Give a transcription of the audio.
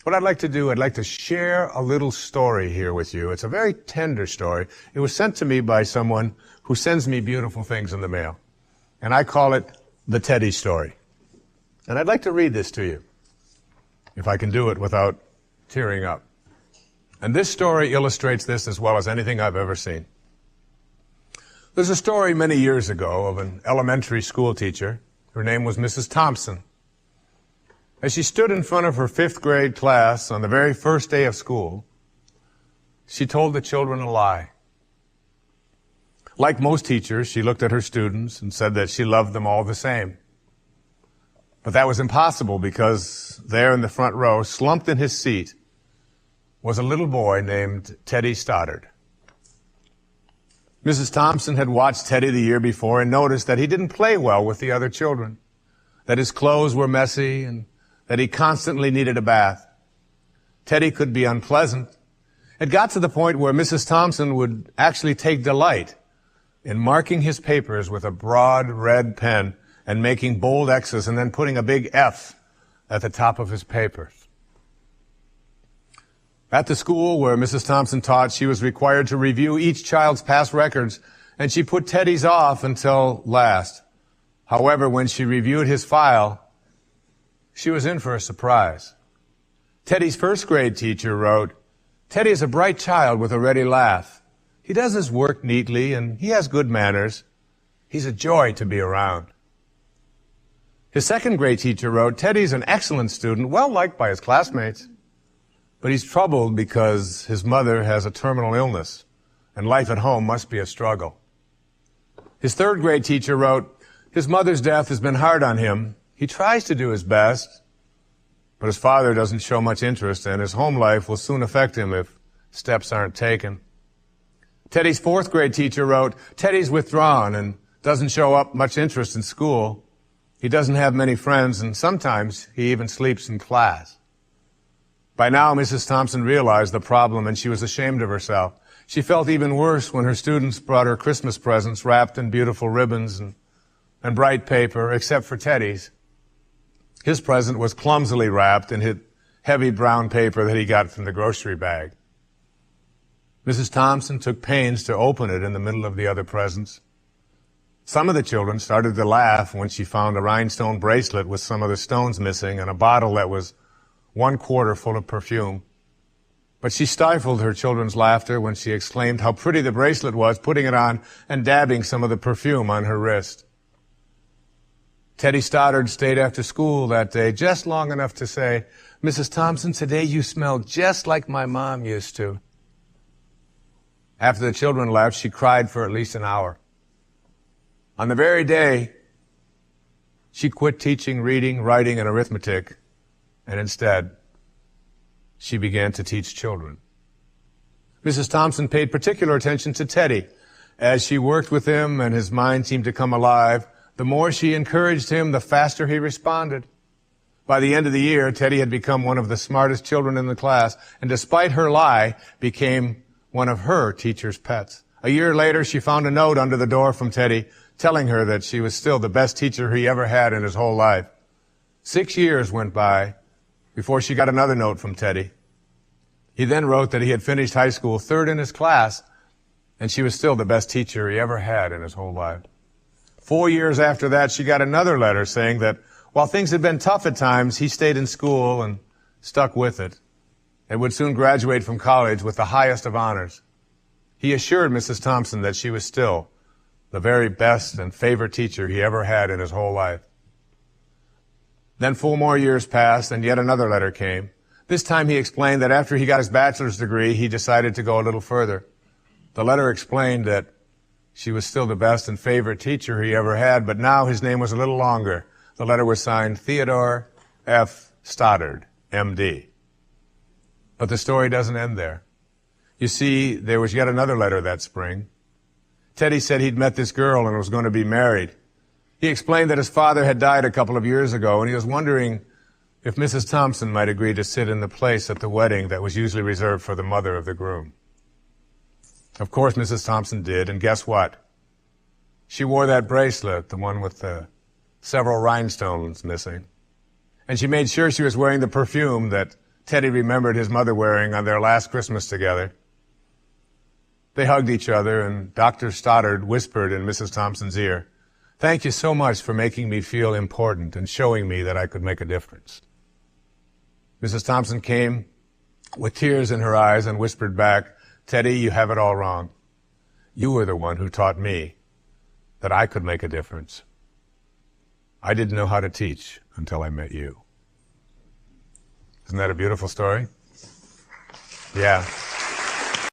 What I'd like to do, I'd like to share a little story here with you. It's a very tender story. It was sent to me by someone who sends me beautiful things in the mail. And I call it the Teddy story. And I'd like to read this to you, if I can do it without tearing up. And this story illustrates this as well as anything I've ever seen. There's a story many years ago of an elementary school teacher. Her name was Mrs. Thompson. As she stood in front of her 5th grade class on the very first day of school, she told the children a lie. Like most teachers, she looked at her students and said that she loved them all the same. But that was impossible because there in the front row, slumped in his seat, was a little boy named Teddy Stoddard. Mrs. Thompson had watched Teddy the year before and noticed that he didn't play well with the other children, that his clothes were messy and that he constantly needed a bath. Teddy could be unpleasant. It got to the point where Mrs. Thompson would actually take delight in marking his papers with a broad red pen and making bold X's and then putting a big F at the top of his papers. At the school where Mrs. Thompson taught, she was required to review each child's past records, and she put Teddy's off until last. However, when she reviewed his file, she was in for a surprise. Teddy's 1st grade teacher wrote, "Teddy is a bright child with a ready laugh. He does his work neatly and he has good manners. He's a joy to be around." His 2nd grade teacher wrote, "Teddy's an excellent student, well liked by his classmates. But he's troubled because his mother has a terminal illness and life at home must be a struggle." His 3rd grade teacher wrote, "His mother's death has been hard on him. He tries to do his best, but his father doesn't show much interest, and his home life will soon affect him if steps aren't taken." Teddy's 4th grade teacher wrote, "Teddy's withdrawn and doesn't show up much interest in school. He doesn't have many friends, and sometimes he even sleeps in class." By now, Mrs. Thompson realized the problem, and she was ashamed of herself. She felt even worse when her students brought her Christmas presents wrapped in beautiful ribbons and bright paper, except for Teddy's. His present was clumsily wrapped in heavy brown paper that he got from the grocery bag. Mrs. Thompson took pains to open it in the middle of the other presents. Some of the children started to laugh when she found a rhinestone bracelet with some of the stones missing and a bottle that was 1/4 full of perfume. But she stifled her children's laughter when she exclaimed how pretty the bracelet was, putting it on and dabbing some of the perfume on her wrist. Teddy Stoddard stayed after school that day just long enough to say, "Mrs. Thompson, today you smell just like my mom used to." After the children left, she cried for at least an hour. On the very day, she quit teaching reading, writing, and arithmetic, and instead, she began to teach children. Mrs. Thompson paid particular attention to Teddy. As she worked with him and his mind seemed to come alive, the more she encouraged him, the faster he responded. By the end of the year, Teddy had become one of the smartest children in the class, and despite her lie, became one of her teacher's pets. A year later, she found a note under the door from Teddy, telling her that she was still the best teacher he ever had in his whole life. 6 years went by before she got another note from Teddy. He then wrote that he had finished high school 3rd in his class, and she was still the best teacher he ever had in his whole life. 4 years after that, she got another letter saying that while things had been tough at times, he stayed in school and stuck with it and would soon graduate from college with the highest of honors. He assured Mrs. Thompson that she was still the very best and favorite teacher he ever had in his whole life. Then 4 more years passed, and yet another letter came. This time he explained that after he got his bachelor's degree, he decided to go a little further. The letter explained that she was still the best and favorite teacher he ever had, but now his name was a little longer. The letter was signed Theodore F. Stoddard, M.D. But the story doesn't end there. You see, there was yet another letter that spring. Teddy said he'd met this girl and was going to be married. He explained that his father had died a couple of years ago, and he was wondering if Mrs. Thompson might agree to sit in the place at the wedding that was usually reserved for the mother of the groom. Of course, Mrs. Thompson did, and guess what? She wore that bracelet, the one with the several rhinestones missing. And she made sure she was wearing the perfume that Teddy remembered his mother wearing on their last Christmas together. They hugged each other, and Dr. Stoddard whispered in Mrs. Thompson's ear, "Thank you so much for making me feel important and showing me that I could make a difference." Mrs. Thompson came with tears in her eyes and whispered back, "Teddy, you have it all wrong. You were the one who taught me that I could make a difference. I didn't know how to teach until I met you." Isn't that a beautiful story? Yeah.